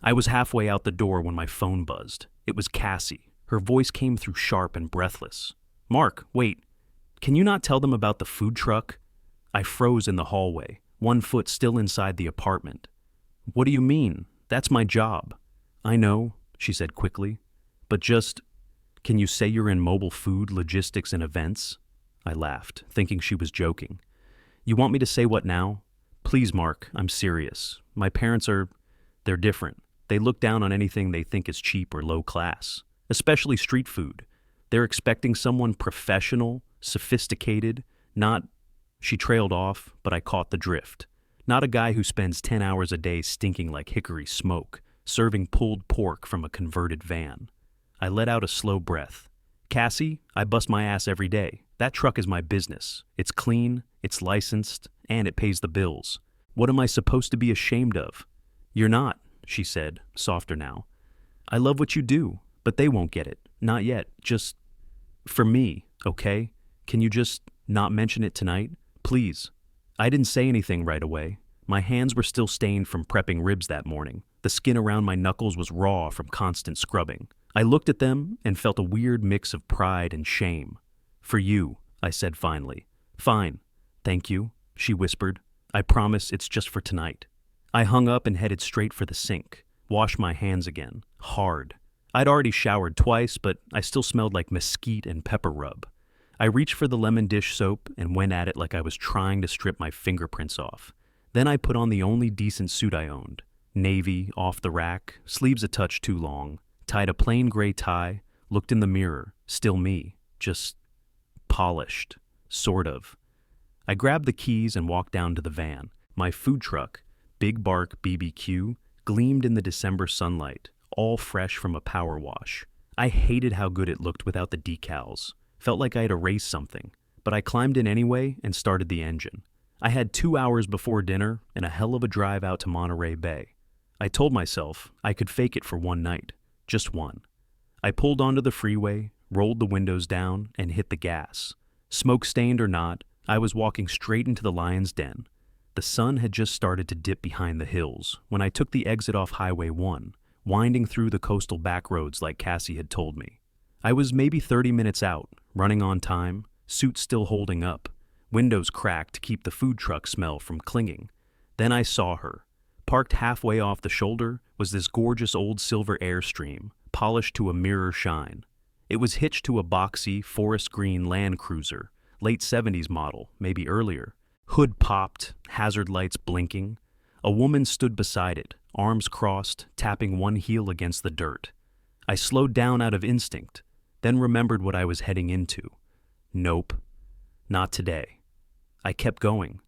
I was halfway out the door when my phone buzzed. It was Cassie. Her voice came through sharp and breathless. "Mark, wait. Can you not tell them about the food truck?" I froze in the hallway, one foot still inside the apartment. "What do you mean? That's my job." "I know," she said quickly. "But can you say you're in mobile food, logistics, and events?" I laughed, thinking she was joking. "You want me to say what now?" "Please, Mark, I'm serious. My parents they're different. They look down on anything they think is cheap or low class, especially street food. They're expecting someone professional, sophisticated, not—" She trailed off, but I caught the drift. "Not a guy who spends 10 hours a day stinking like hickory smoke, serving pulled pork from a converted van." I let out a slow breath. "Cassie, I bust my ass every day. That truck is my business. It's clean, it's licensed, and it pays the bills. What am I supposed to be ashamed of?" "You're not," she said, softer now. "I love what you do, but they won't get it. Not yet. Just for me, okay? Can you just not mention it tonight? Please." I didn't say anything right away. My hands were still stained from prepping ribs that morning. The skin around my knuckles was raw from constant scrubbing. I looked at them and felt a weird mix of pride and shame. "For you," I said finally. "Fine. Thank you," she whispered. "I promise it's just for tonight." I hung up and headed straight for the sink, washed my hands again, hard. I'd already showered twice, but I still smelled like mesquite and pepper rub. I reached for the lemon dish soap and went at it like I was trying to strip my fingerprints off. Then I put on the only decent suit I owned. Navy, off the rack, sleeves a touch too long, tied a plain gray tie, looked in the mirror, still me, just polished, sort of. I grabbed the keys and walked down to the van. My food truck, Big Bark BBQ, gleamed in the December sunlight, all fresh from a power wash. I hated how good it looked without the decals. Felt like I had erased something, but I climbed in anyway and started the engine. I had 2 hours before dinner and a hell of a drive out to Monterey Bay. I told myself I could fake it for one night, just one. I pulled onto the freeway, rolled the windows down, and hit the gas. Smoke-stained or not, I was walking straight into the lion's den. The sun had just started to dip behind the hills when I took the exit off Highway 1, winding through the coastal backroads like Cassie had told me. I was maybe 30 minutes out, running on time, suit still holding up, windows cracked to keep the food truck smell from clinging. Then I saw her. Parked halfway off the shoulder was this gorgeous old silver Airstream, polished to a mirror shine. It was hitched to a boxy, forest green Land Cruiser, late 70s model, maybe earlier. Hood popped, hazard lights blinking. A woman stood beside it, arms crossed, tapping one heel against the dirt. I slowed down out of instinct, then remembered what I was heading into. Nope, not today. I kept going.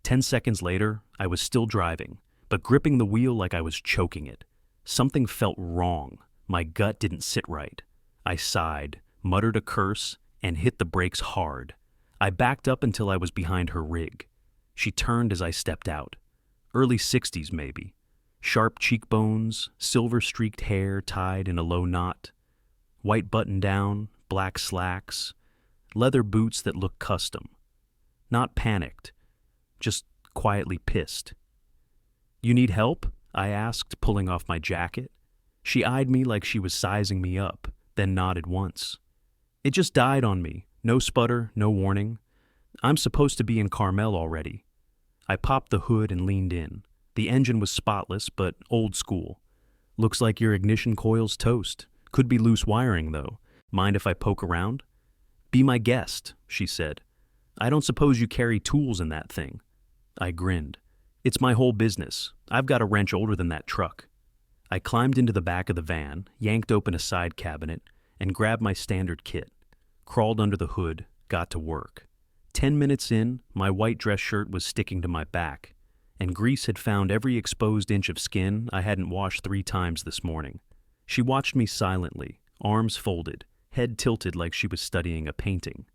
10 seconds later, I was still driving, but gripping the wheel like I was choking it. Something felt wrong. My gut didn't sit right. I sighed, muttered a curse, and hit the brakes hard. I backed up until I was behind her rig. She turned as I stepped out. Early 60s, maybe. Sharp cheekbones, silver-streaked hair tied in a low knot. White button-down, black slacks, leather boots that looked custom. Not panicked, just quietly pissed. "You need help?" I asked, pulling off my jacket. She eyed me like she was sizing me up, then nodded once. "It just died on me. No sputter, no warning. I'm supposed to be in Carmel already." I popped the hood and leaned in. The engine was spotless, but old school. "Looks like your ignition coil's toast. Could be loose wiring, though. Mind if I poke around?" "Be my guest," she said. "I don't suppose you carry tools in that thing." I grinned. "It's my whole business. I've got a wrench older than that truck." I climbed into the back of the van, yanked open a side cabinet, and grabbed my standard kit. Crawled under the hood, got to work. 10 minutes in, my white dress shirt was sticking to my back, and grease had found every exposed inch of skin I hadn't washed 3 times this morning. She watched me silently, arms folded, head tilted like she was studying a painting.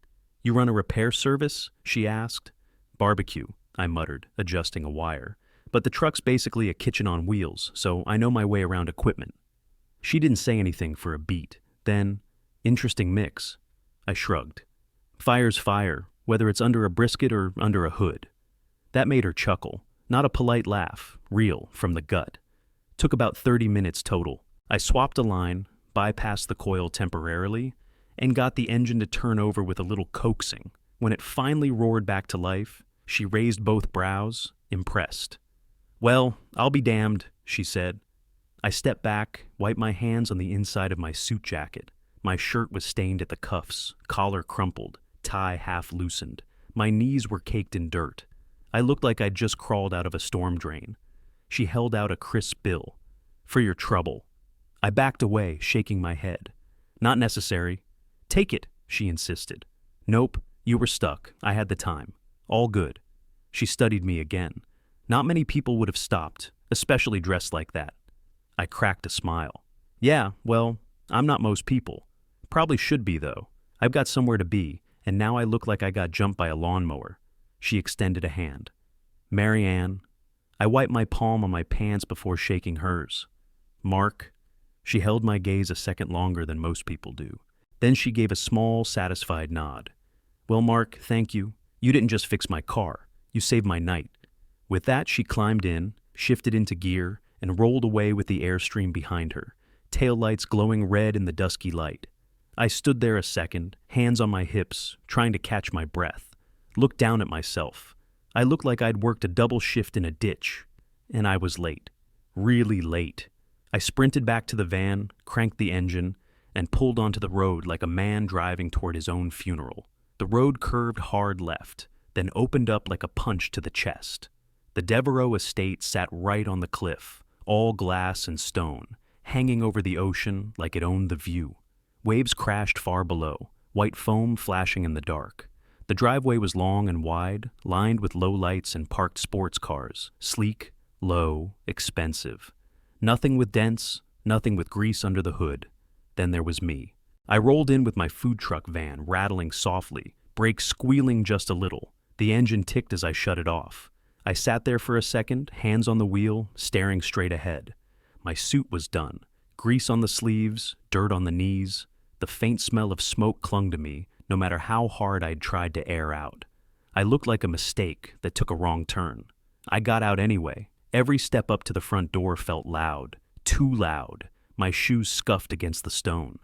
"You run a repair service?" she asked. "Barbecue," I muttered, adjusting a wire. "But the truck's basically a kitchen on wheels, so I know my way around equipment." She didn't say anything for a beat. Then, "Interesting mix." I shrugged. "Fire's fire, whether it's under a brisket or under a hood." That made her chuckle. Not a polite laugh, real, from the gut. Took about 30 minutes total. I swapped a line, bypassed the coil temporarily, and got the engine to turn over with a little coaxing. When it finally roared back to life, she raised both brows, impressed. "Well, I'll be damned," she said. I stepped back, wiped my hands on the inside of my suit jacket. My shirt was stained at the cuffs, collar crumpled, tie half loosened. My knees were caked in dirt. I looked like I'd just crawled out of a storm drain. She held out a crisp bill. "For your trouble." I backed away, shaking my head. "Not necessary." "Take it," she insisted. "Nope, you were stuck. I had the time. All good." She studied me again. Not many people would have stopped, especially dressed like that. I cracked a smile. "Yeah, well, I'm not most people. Probably should be, though. I've got somewhere to be, and now I look like I got jumped by a lawnmower." She extended a hand. "Mary Ann." I wiped my palm on my pants before shaking hers. "Mark." She held my gaze a second longer than most people do. Then she gave a small, satisfied nod. "Well, Mark, thank you. You didn't just fix my car. You saved my night." With that, she climbed in, shifted into gear, and rolled away with the airstream behind her, taillights glowing red in the dusky light. I stood there a second, hands on my hips, trying to catch my breath. Looked down at myself. I looked like I'd worked a double shift in a ditch. And I was late. Really late. I sprinted back to the van, cranked the engine, and pulled onto the road like a man driving toward his own funeral. The road curved hard left, then opened up like a punch to the chest. The Devereaux estate sat right on the cliff, all glass and stone, hanging over the ocean like it owned the view. Waves crashed far below, white foam flashing in the dark. The driveway was long and wide, lined with low lights and parked sports cars, sleek, low, expensive. Nothing with dents, nothing with grease under the hood. Then there was me. I rolled in with my food truck van rattling softly, brakes squealing just a little. The engine ticked as I shut it off. I sat there for a second, hands on the wheel, staring straight ahead. My suit was done. Grease on the sleeves, dirt on the knees. The faint smell of smoke clung to me, no matter how hard I'd tried to air out. I looked like a mistake that took a wrong turn. I got out anyway. Every step up to the front door felt loud. Too loud. My shoes scuffed against the stone.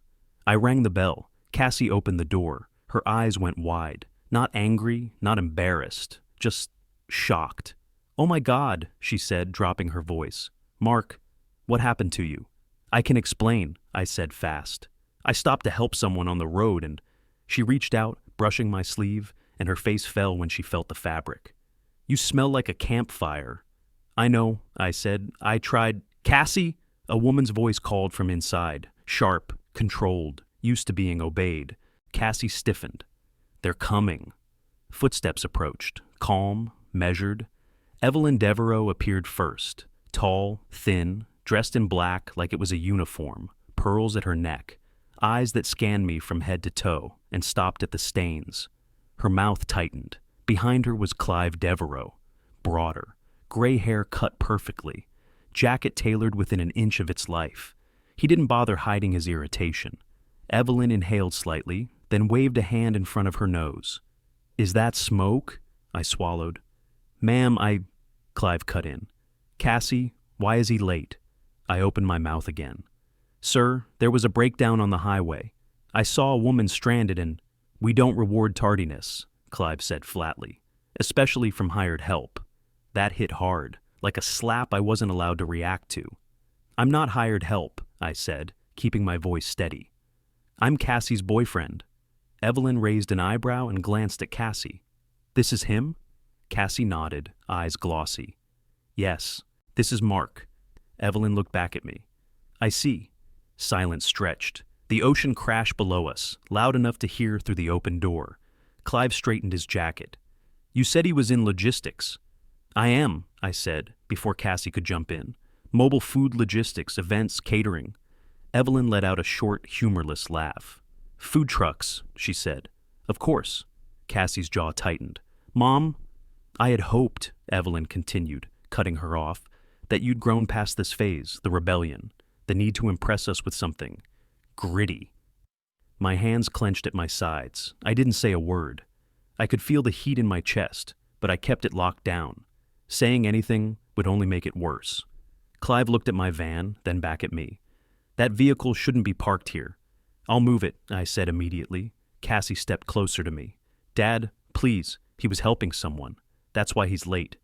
I rang the bell. Cassie opened the door. Her eyes went wide. Not angry, not embarrassed. Just shocked. "Oh my God," she said, dropping her voice. "Mark, what happened to you?" "I can explain," I said fast. "I stopped to help someone on the road and—" She reached out, brushing my sleeve, and her face fell when she felt the fabric. "You smell like a campfire." "I know," I said. "I tried—" "Cassie!" A woman's voice called from inside, sharp, controlled, used to being obeyed. Cassie stiffened. "They're coming." Footsteps approached, calm, measured. Evelyn Devereaux appeared first, tall, thin, dressed in black like it was a uniform, pearls at her neck, eyes that scanned me from head to toe and stopped at the stains. Her mouth tightened. Behind her was Clive Devereaux, broader, gray hair cut perfectly, jacket tailored within an inch of its life. He didn't bother hiding his irritation. Evelyn inhaled slightly, then waved a hand in front of her nose. "Is that smoke?" I swallowed. "Ma'am, Clive cut in. "Cassie, why is he late?" I opened my mouth again. "Sir, there was a breakdown on the highway. I saw a woman stranded and—" "We don't reward tardiness," Clive said flatly, "especially from hired help." That hit hard, like a slap I wasn't allowed to react to. "I'm not hired help," I said, keeping my voice steady. "I'm Cassie's boyfriend." Evelyn raised an eyebrow and glanced at Cassie. "This is him?" Cassie nodded, eyes glossy. "Yes, this is Mark." Evelyn looked back at me. "I see." Silence stretched. The ocean crashed below us, loud enough to hear through the open door. Clive straightened his jacket. "You said he was in logistics." "I am," I said, before Cassie could jump in. "Mobile food logistics, events, catering." Evelyn let out a short, humorless laugh. "Food trucks," she said. "Of course." Cassie's jaw tightened. "Mom?" "I had hoped," Evelyn continued, cutting her off, "that you'd grown past this phase, the rebellion, the need to impress us with something gritty." My hands clenched at my sides. I didn't say a word. I could feel the heat in my chest, but I kept it locked down. Saying anything would only make it worse. Clive looked at my van, then back at me. That vehicle shouldn't be parked here. I'll move it, I said immediately. Cassie stepped closer to me. Dad, please, he was helping someone. That's why he's late.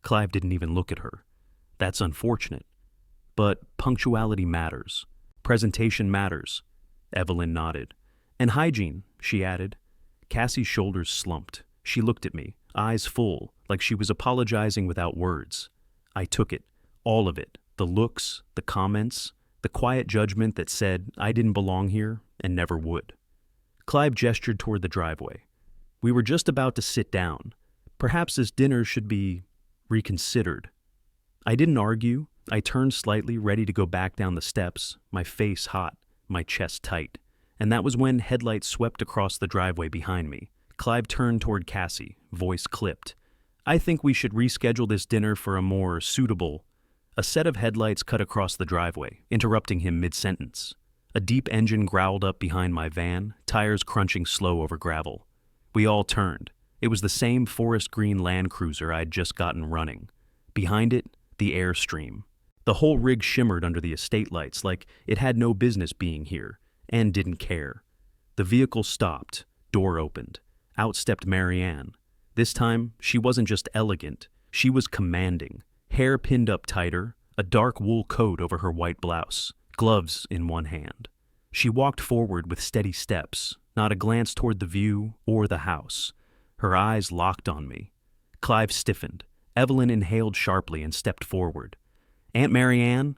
Clive didn't even look at her. That's unfortunate. But punctuality matters. Presentation matters. Evelyn nodded. And hygiene, she added. Cassie's shoulders slumped. She looked at me, eyes full, like she was apologizing without words. I took it, all of it, the looks, the comments, the quiet judgment that said I didn't belong here and never would. Clive gestured toward the driveway. We were just about to sit down. Perhaps this dinner should be reconsidered. I didn't argue. I turned slightly, ready to go back down the steps, my face hot, my chest tight. And that was when headlights swept across the driveway behind me. Clive turned toward Cassie, voice clipped. I think we should reschedule this dinner for a more suitable... A set of headlights cut across the driveway, interrupting him mid-sentence. A deep engine growled up behind my van, tires crunching slow over gravel. We all turned. It was the same forest green Land Cruiser I'd just gotten running. Behind it, the Airstream. The whole rig shimmered under the estate lights like it had no business being here, and didn't care. The vehicle stopped, door opened. Out stepped Marianne. This time, she wasn't just elegant, she was commanding. Hair pinned up tighter, a dark wool coat over her white blouse, gloves in one hand. She walked forward with steady steps, not a glance toward the view or the house. Her eyes locked on me. Clive stiffened. Evelyn inhaled sharply and stepped forward. Aunt Marianne?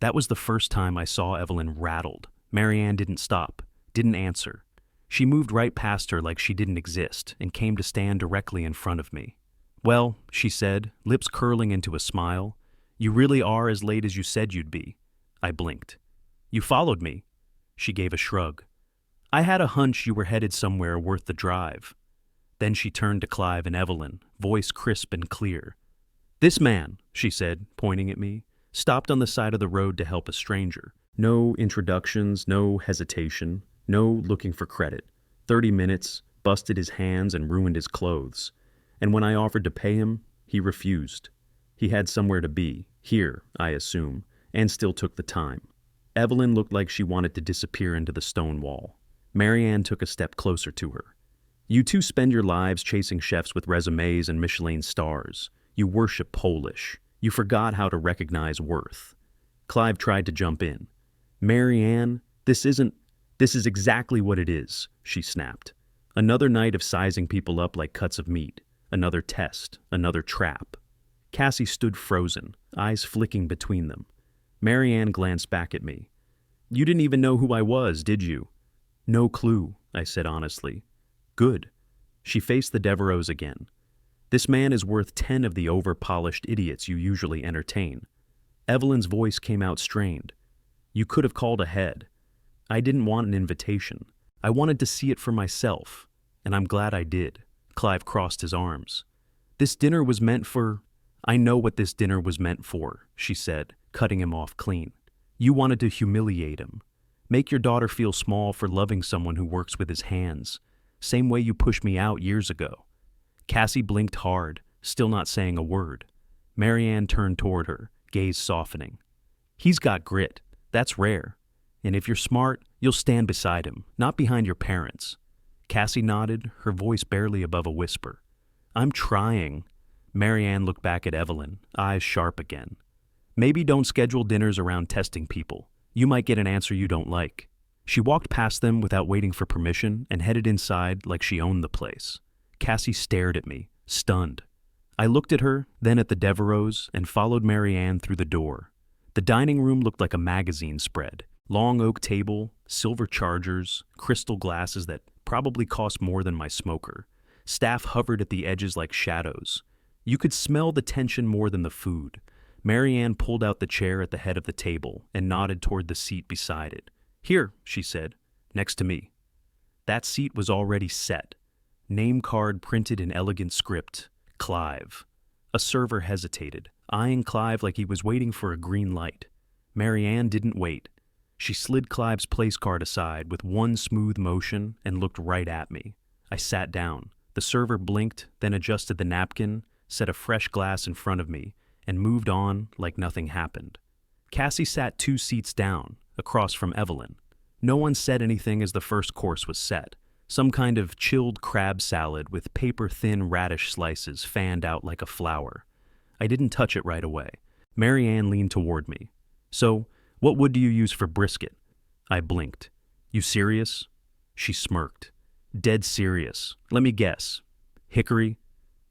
That was the first time I saw Evelyn rattled. Marianne didn't stop, didn't answer. She moved right past her like she didn't exist and came to stand directly in front of me. Well, she said, lips curling into a smile, you really are as late as you said you'd be. I blinked. You followed me. She gave a shrug. I had a hunch you were headed somewhere worth the drive. Then she turned to Clive and Evelyn, voice crisp and clear. This man, she said, pointing at me, stopped on the side of the road to help a stranger. No introductions, no hesitation, no looking for credit. 30 minutes, busted his hands and ruined his clothes. And when I offered to pay him, he refused. He had somewhere to be, here, I assume, and still took the time. Evelyn looked like she wanted to disappear into the stone wall. Marianne took a step closer to her. You two spend your lives chasing chefs with resumes and Michelin stars. You worship Polish. You forgot how to recognize worth. Clive tried to jump in. Marianne, this is exactly what it is, she snapped. Another night of sizing people up like cuts of meat. Another test, another trap. Cassie stood frozen, eyes flicking between them. Marianne glanced back at me. You didn't even know who I was, did you? No clue, I said honestly. Good. She faced the Devereaux again. This man is worth 10 of the over-polished idiots you usually entertain. Evelyn's voice came out strained. You could have called ahead. I didn't want an invitation. I wanted to see it for myself, and I'm glad I did. Clive crossed his arms. This dinner was meant for... I know what this dinner was meant for, she said, cutting him off clean. You wanted to humiliate him. Make your daughter feel small for loving someone who works with his hands. Same way you pushed me out years ago. Cassie blinked hard, still not saying a word. Marianne turned toward her, gaze softening. He's got grit. That's rare. And if you're smart, you'll stand beside him, not behind your parents. Cassie nodded, her voice barely above a whisper. I'm trying. Marianne looked back at Evelyn, eyes sharp again. Maybe don't schedule dinners around testing people. You might get an answer you don't like. She walked past them without waiting for permission and headed inside like she owned the place. Cassie stared at me, stunned. I looked at her, then at the Devereaux, and followed Marianne through the door. The dining room looked like a magazine spread. Long oak table, silver chargers, crystal glasses that probably cost more than my smoker. Staff hovered at the edges like shadows. You could smell the tension more than the food. Marianne pulled out the chair at the head of the table and nodded toward the seat beside it. Here, she said, next to me. That seat was already set. Name card printed in elegant script, Clive. A server hesitated, eyeing Clive like he was waiting for a green light. Marianne didn't wait. She slid Clive's place card aside with one smooth motion and looked right at me. I sat down. The server blinked, then adjusted the napkin, set a fresh glass in front of me, and moved on like nothing happened. Cassie sat 2 seats down, across from Evelyn. No one said anything as the first course was set. Some kind of chilled crab salad with paper-thin radish slices fanned out like a flower. I didn't touch it right away. Mary Ann leaned toward me. "So, what wood do you use for brisket?" I blinked. "You serious?" She smirked. "Dead serious. Let me guess. Hickory?"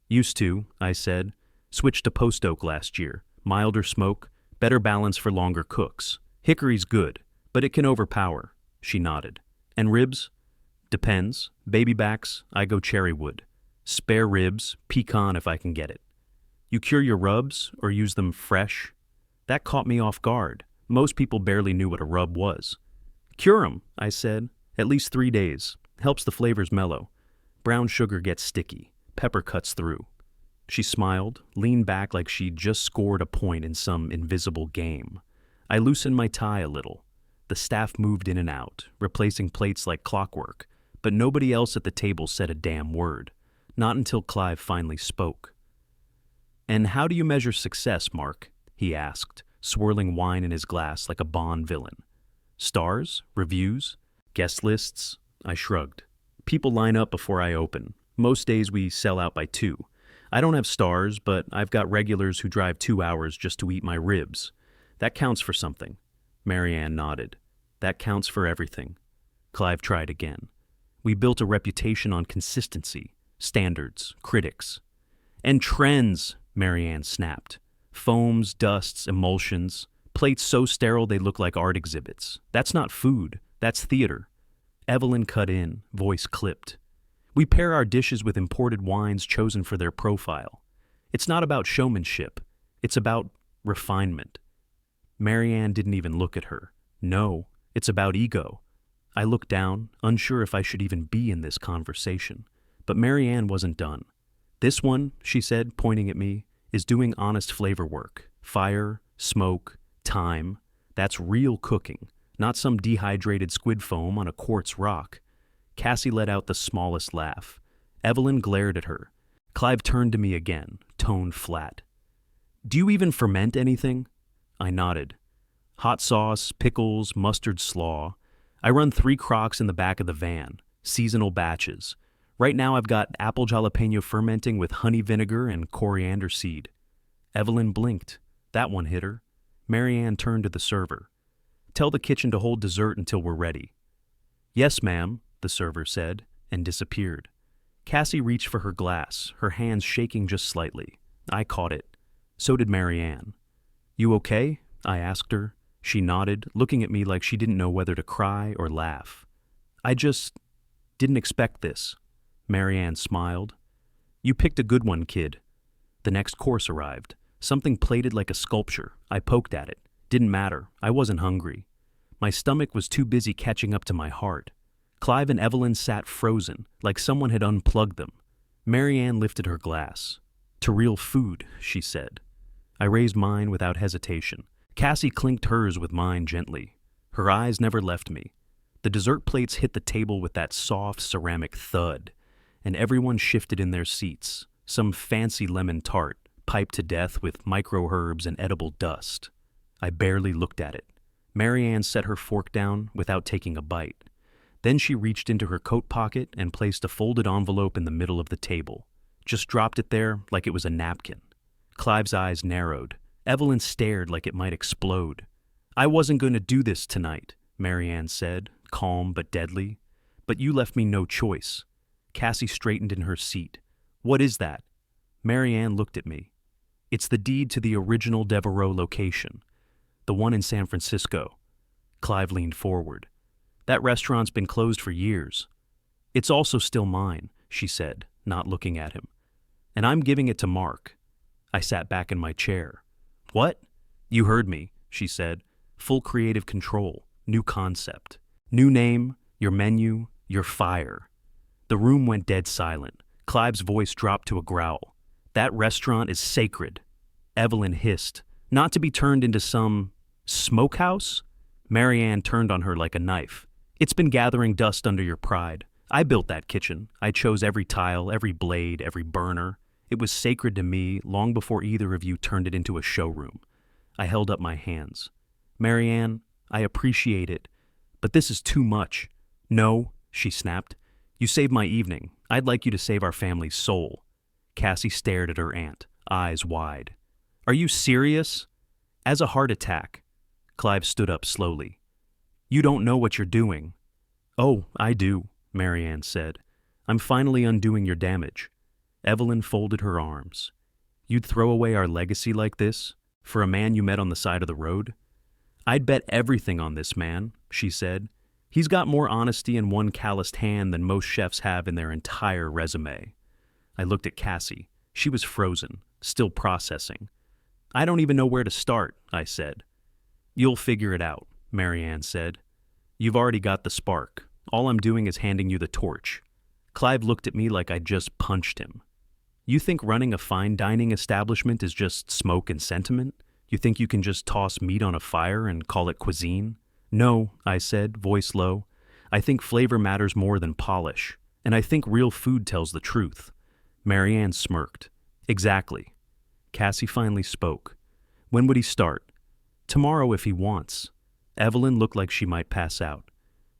"Used to," I said. "Switched to post oak last year. Milder smoke, better balance for longer cooks. Hickory's good, but it can overpower." She nodded. "And ribs?" "Depends. Baby backs, I go cherry wood. Spare ribs, pecan if I can get it." "You cure your rubs or use them fresh?" That caught me off guard. Most people barely knew what a rub was. "Cure 'em," I said. "At least 3 days. Helps the flavors mellow. Brown sugar gets sticky. Pepper cuts through." She smiled, leaned back like she'd just scored a point in some invisible game. I loosened my tie a little. The staff moved in and out, replacing plates like clockwork, but nobody else at the table said a damn word. Not until Clive finally spoke. "And how do you measure success, Mark?" he asked, swirling wine in his glass like a Bond villain. "Stars? Reviews? Guest lists?" I shrugged. "People line up before I open. Most days we sell out by 2. I don't have stars, but I've got regulars who drive 2 hours just to eat my ribs. That counts for something." Mary Ann nodded. "That counts for everything." Clive tried again. "We built a reputation on consistency, standards, critics." "And trends," Mary Ann snapped. "Foams, dusts, emulsions. Plates so sterile they look like art exhibits. That's not food, that's theater." Evelyn cut in, voice clipped. "We pair our dishes with imported wines chosen for their profile. It's not about showmanship. It's about refinement." Mary Ann didn't even look at her. "No, it's about ego." I looked down, unsure if I should even be in this conversation. But Mary Ann wasn't done. "This one," she said, pointing at me, "is doing honest flavor work. Fire, smoke, time. That's real cooking, not some dehydrated squid foam on a quartz rock." Cassie let out the smallest laugh. Evelyn glared at her. Clive turned to me again, tone flat. "Do you even ferment anything?" I nodded. "Hot sauce, pickles, mustard slaw. I run 3 crocks in the back of the van, seasonal batches. Right now I've got apple jalapeno fermenting with honey vinegar and coriander seed." Evelyn blinked. That one hit her. Mary Ann turned to the server. "Tell the kitchen to hold dessert until we're ready." "Yes, ma'am," the server said, and disappeared. Cassie reached for her glass, her hands shaking just slightly. I caught it. So did Mary Ann. "You okay?" I asked her. She nodded, looking at me like she didn't know whether to cry or laugh. "I just didn't expect this." Mary Ann smiled. "You picked a good one, kid." The next course arrived. Something plated like a sculpture. I poked at it. Didn't matter. I wasn't hungry. My stomach was too busy catching up to my heart. Clive and Evelyn sat frozen, like someone had unplugged them. Mary Ann lifted her glass. "To real food," she said. I raised mine without hesitation. Cassie clinked hers with mine gently. Her eyes never left me. The dessert plates hit the table with that soft ceramic thud, and everyone shifted in their seats. Some fancy lemon tart, piped to death with micro herbs and edible dust. I barely looked at it. Mary Ann set her fork down without taking a bite. Then she reached into her coat pocket and placed a folded envelope in the middle of the table. Just dropped it there like it was a napkin. Clive's eyes narrowed. Evelyn stared like it might explode. "I wasn't going to do this tonight," Mary Ann said, calm but deadly. "But you left me no choice." Cassie straightened in her seat. "What is that?" Mary Ann looked at me. "It's the deed to the original Devereaux location. The one in San Francisco." Clive leaned forward. "That restaurant's been closed for years." "It's also still mine," she said, not looking at him. "And I'm giving it to Mark." I sat back in my chair. "What?" "You heard me," she said. "Full creative control, new concept. New name, your menu, your fire." The room went dead silent. Clive's voice dropped to a growl. "That restaurant is sacred." Evelyn hissed. "Not to be turned into some smokehouse?" Mary Ann turned on her like a knife. "It's been gathering dust under your pride. I built that kitchen. I chose every tile, every blade, every burner. It was sacred to me long before either of you turned it into a showroom." I held up my hands. Marianne, I appreciate it, but this is too much. No, she snapped. You saved my evening. I'd like you to save our family's soul. Cassie stared at her aunt, eyes wide. Are you serious? As a heart attack. Clive stood up slowly. You don't know what you're doing. Oh, I do, Marianne said. I'm finally undoing your damage. Evelyn folded her arms. You'd throw away our legacy like this? For a man you met on the side of the road? I'd bet everything on this man, she said. He's got more honesty in one calloused hand than most chefs have in their entire resume. I looked at Cassie. She was frozen, still processing. I don't even know where to start, I said. You'll figure it out, Marianne said. You've already got the spark. All I'm doing is handing you the torch. Clive looked at me like I'd just punched him. You think running a fine dining establishment is just smoke and sentiment? You think you can just toss meat on a fire and call it cuisine? No, I said, voice low. I think flavor matters more than polish, and I think real food tells the truth. Marianne smirked. Exactly. Cassie finally spoke. When would he start? Tomorrow if he wants. Evelyn looked like she might pass out.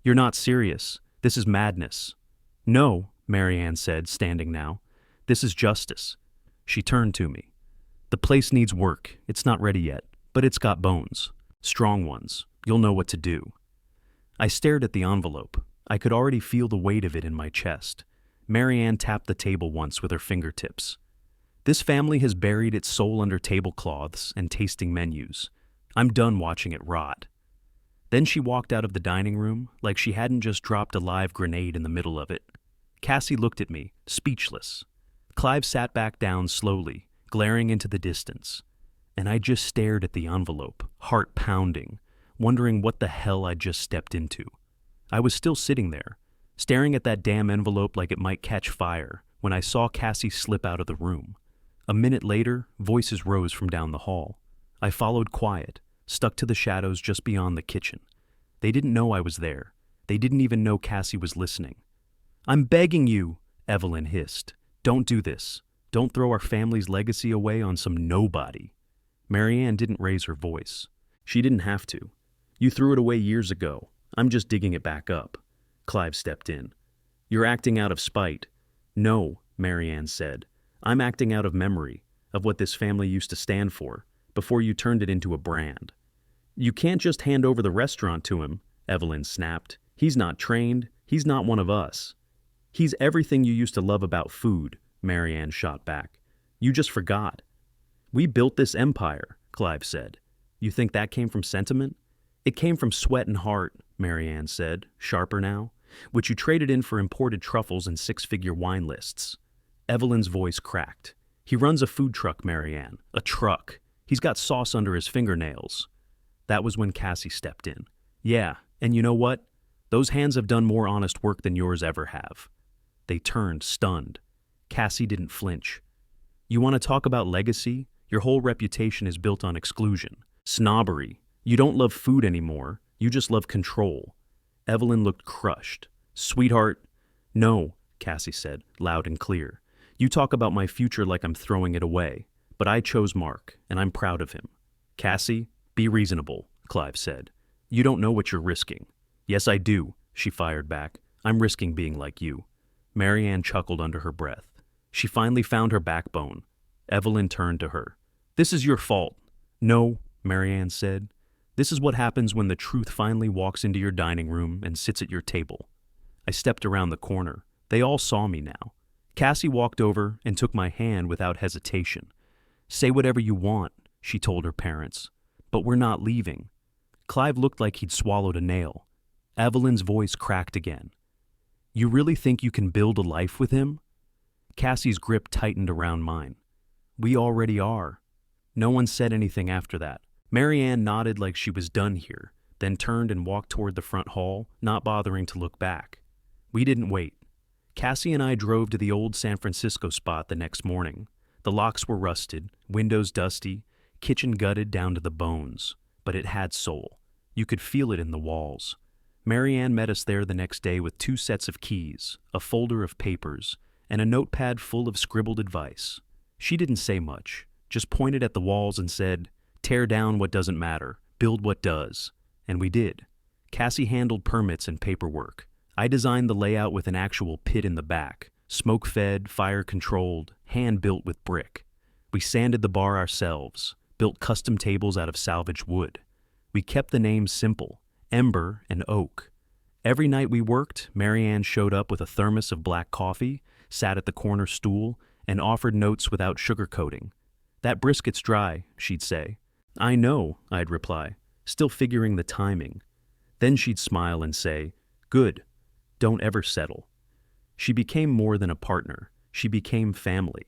You're not serious. This is madness. No, Marianne said, standing now. This is justice. She turned to me. The place needs work. It's not ready yet, but it's got bones. Strong ones. You'll know what to do. I stared at the envelope. I could already feel the weight of it in my chest. Marianne tapped the table once with her fingertips. This family has buried its soul under tablecloths and tasting menus. I'm done watching it rot. Then she walked out of the dining room like she hadn't just dropped a live grenade in the middle of it. Cassie looked at me, speechless. Clive sat back down slowly, glaring into the distance. And I just stared at the envelope, heart pounding, wondering what the hell I'd just stepped into. I was still sitting there, staring at that damn envelope like it might catch fire, when I saw Cassie slip out of the room. A minute later, voices rose from down the hall. I followed quiet, stuck to the shadows just beyond the kitchen. They didn't know I was there. They didn't even know Cassie was listening. I'm begging you, Evelyn hissed. Don't do this. Don't throw our family's legacy away on some nobody. Marianne didn't raise her voice. She didn't have to. You threw it away years ago. I'm just digging it back up. Clive stepped in. You're acting out of spite. No, Marianne said. I'm acting out of memory, of what this family used to stand for, before you turned it into a brand. You can't just hand over the restaurant to him, Evelyn snapped. He's not trained. He's not one of us. He's everything you used to love about food, Marianne shot back. You just forgot. We built this empire, Clive said. You think that came from sentiment? It came from sweat and heart, Marianne said, sharper now, which you traded in for imported truffles and six-figure wine lists. Evelyn's voice cracked. He runs a food truck, Marianne. A truck. He's got sauce under his fingernails. That was when Cassie stepped in. Yeah, and you know what? Those hands have done more honest work than yours ever have. They turned, stunned. Cassie didn't flinch. You want to talk about legacy? Your whole reputation is built on exclusion. Snobbery. You don't love food anymore. You just love control. Evelyn looked crushed. Sweetheart. No, Cassie said, loud and clear. You talk about my future like I'm throwing it away. But I chose Mark, and I'm proud of him. Cassie, be reasonable, Clive said. You don't know what you're risking. Yes, I do, she fired back. I'm risking being like you. Marianne chuckled under her breath. She finally found her backbone. Evelyn turned to her. This is your fault. No, Marianne said. This is what happens when the truth finally walks into your dining room and sits at your table. I stepped around the corner. They all saw me now. Cassie walked over and took my hand without hesitation. Say whatever you want, she told her parents. But we're not leaving. Clive looked like he'd swallowed a nail. Evelyn's voice cracked again. You really think you can build a life with him? Cassie's grip tightened around mine. We already are. No one said anything after that. Marianne nodded like she was done here, then turned and walked toward the front hall, not bothering to look back. We didn't wait. Cassie and I drove to the old San Francisco spot the next morning. The locks were rusted, windows dusty, kitchen gutted down to the bones. But it had soul. You could feel it in the walls. Marianne met us there the next day with 2 sets of keys, a folder of papers, and a notepad full of scribbled advice. She didn't say much, just pointed at the walls and said, tear down what doesn't matter, Build what does. And we did. Cassie handled permits and paperwork. I designed the layout with an actual pit in the back, smoke-fed, fire-controlled, hand-built with brick. We sanded the bar ourselves, built custom tables out of salvaged wood. We kept the names simple, Ember and Oak. Every night we worked, Marianne showed up with a thermos of black coffee, sat at the corner stool, and offered notes without sugarcoating. "That brisket's dry," she'd say. "I know," I'd reply, still figuring the timing. Then she'd smile and say, "Good. Don't ever settle." She became more than a partner. She became family.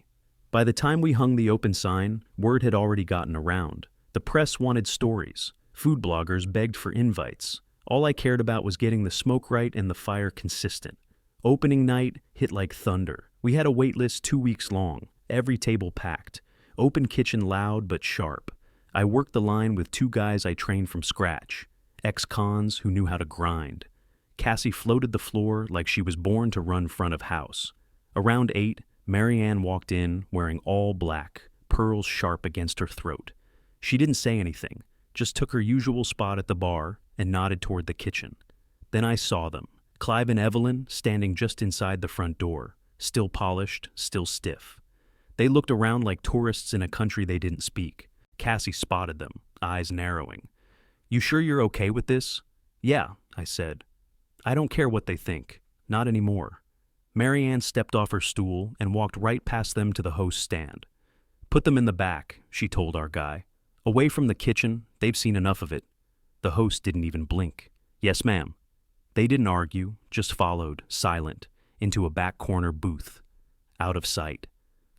By the time we hung the open sign, word had already gotten around. The press wanted stories. Food bloggers begged for invites. All I cared about was getting the smoke right and the fire consistent. Opening night hit like thunder. We had a wait list 2 weeks long, every table packed. Open kitchen loud but sharp. I worked the line with 2 guys I trained from scratch, ex-cons who knew how to grind. Cassie floated the floor like she was born to run front of house. Around 8, Marianne walked in wearing all black, pearls sharp against her throat. She didn't say anything, just took her usual spot at the bar and nodded toward the kitchen. Then I saw them, Clive and Evelyn standing just inside the front door, still polished, still stiff. They looked around like tourists in a country they didn't speak. Cassie spotted them, eyes narrowing. "You sure you're okay with this?" "Yeah," I said. "I don't care what they think. Not anymore." Marianne stepped off her stool and walked right past them to the host's stand. "Put them in the back," she told our guy. "Away from the kitchen, they've seen enough of it." The host didn't even blink. "Yes, ma'am." They didn't argue, just followed, silent, into a back corner booth. Out of sight.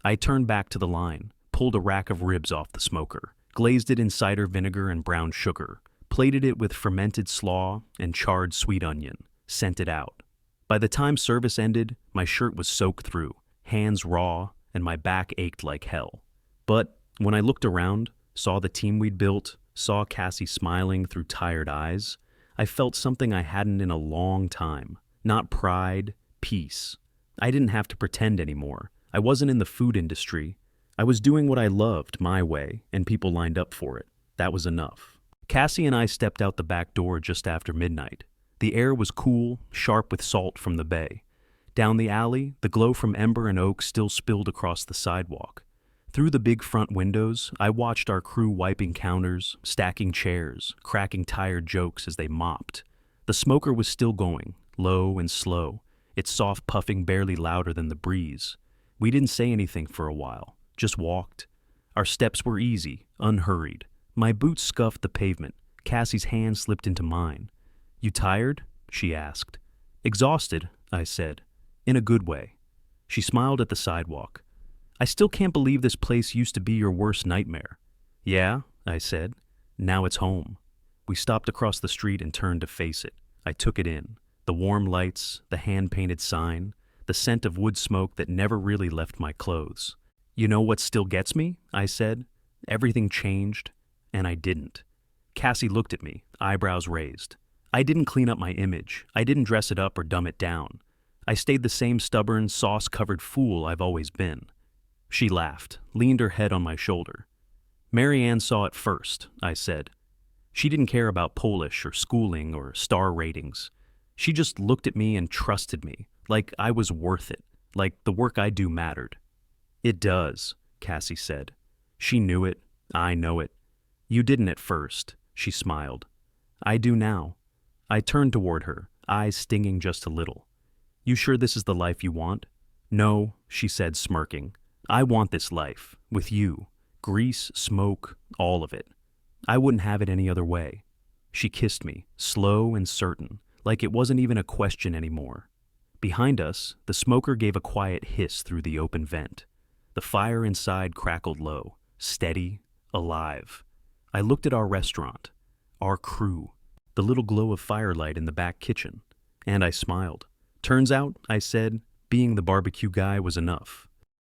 I turned back to the line, pulled a rack of ribs off the smoker, glazed it in cider vinegar and brown sugar, plated it with fermented slaw and charred sweet onion, sent it out. By the time service ended, my shirt was soaked through, hands raw, and my back ached like hell. But when I looked around, saw the team we'd built, saw Cassie smiling through tired eyes, I felt something I hadn't in a long time. Not pride, peace. I didn't have to pretend anymore. I wasn't in the food industry. I was doing what I loved my way, and people lined up for it. That was enough. Cassie and I stepped out the back door just after midnight. The air was cool, sharp with salt from the bay. Down the alley, the glow from Ember and Oak still spilled across the sidewalk. Through the big front windows, I watched our crew wiping counters, stacking chairs, cracking tired jokes as they mopped. The smoker was still going, low and slow, its soft puffing barely louder than the breeze. We didn't say anything for a while, just walked. Our steps were easy, unhurried. My boots scuffed the pavement. Cassie's hand slipped into mine. "You tired?" she asked. "Exhausted," I said, in a good way. She smiled at the sidewalk. "I still can't believe this place used to be your worst nightmare." "Yeah," I said. "Now it's home." We stopped across the street and turned to face it. I took it in. The warm lights, the hand-painted sign, the scent of wood smoke that never really left my clothes. "You know what still gets me?" I said. Everything changed, and I didn't. Cassie looked at me, eyebrows raised. I didn't clean up my image. I didn't dress it up or dumb it down. I stayed the same stubborn, sauce-covered fool I've always been. She laughed, leaned her head on my shoulder. "Marianne saw it first," I said. She didn't care about Polish or schooling or star ratings. She just looked at me and trusted me, like I was worth it, like the work I do mattered. "It does," Cassie said. She knew it. I know it. "You didn't at first," she smiled. "I do now." I turned toward her, eyes stinging just a little. "You sure this is the life you want?" "No," she said, smirking. "I want this life, with you. Grease, smoke, all of it. I wouldn't have it any other way." She kissed me, slow and certain, like it wasn't even a question anymore. Behind us, the smoker gave a quiet hiss through the open vent. The fire inside crackled low, steady, alive. I looked at our restaurant, our crew, the little glow of firelight in the back kitchen, and I smiled. "Turns out," I said, "being the barbecue guy was enough."